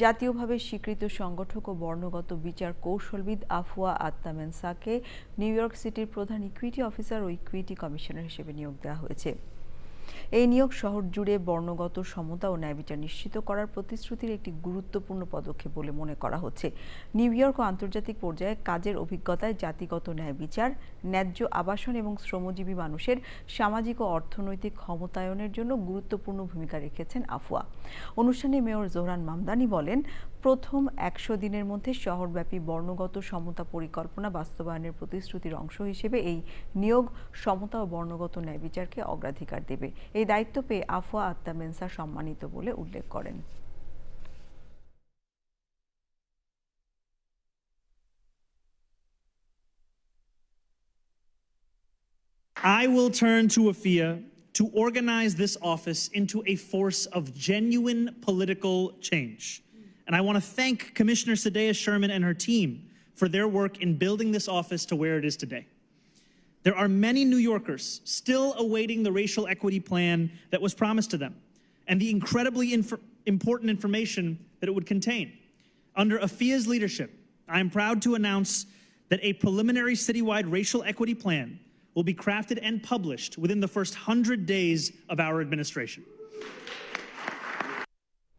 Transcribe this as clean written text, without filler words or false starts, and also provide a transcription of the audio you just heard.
জাতীয়ভাবে স্বীকৃত সংগঠক ও বর্ণগত বিচার কৌশলবিদ আফওয়া আত্তা মেনসাকে নিউ ইয়র্ক সিটির প্রধান ইকুইটি অফিসার ও ইকুইটি কমিশনার হিসেবে নিয়োগ দেওয়া হয়েছে। এই নিয়োগ শহর জুড়ে বর্ণগত সমতা ও ন্যায়বিচার নিশ্চিত করার প্রতিশ্রুতির একটি গুরুত্বপূর্ণ পদক্ষেপ বলে মনে করা হচ্ছে। নিউ ইয়র্ক ও আন্তর্জাতিক পর্যায়ে কাজের অভিজ্ঞতায় জাতিগত ন্যায়বিচার, ন্যায্য আবাসন এবং শ্রমজীবী মানুষের সামাজিক ও অর্থনৈতিক ক্ষমতায়নের জন্য গুরুত্বপূর্ণ ভূমিকা রেখেছেন আফওয়া। অনুষ্ঠানে মেয়র জোহরান মামদানি বলেন, প্রথম ১০০ দিনের মধ্যে শহরব্যাপী বর্ণগত সমতা পরিকল্পনা বাস্তবায়নের প্রতিশ্রুতির অংশ হিসেবে এই নিয়োগ সমতা ও বর্ণগত ন্যায়বিচারকে অগ্রাধিকার দেবে। এই দায়িত্ব পেয়ে আফওয়া আত্তা মেনসা সম্মানিত বলে উল্লেখ করেন। I will turn to Afia to organize this office into a force of genuine political change. And I want to thank Commissioner Sadaya Sherman and her team for their work in building this office to where it is today. There are many New Yorkers still awaiting the racial equity plan that was promised to them and the incredibly important information that it would contain. Under Afia's leadership, I am proud to announce that a preliminary citywide racial equity plan will be crafted and published within the first 100 days of our administration.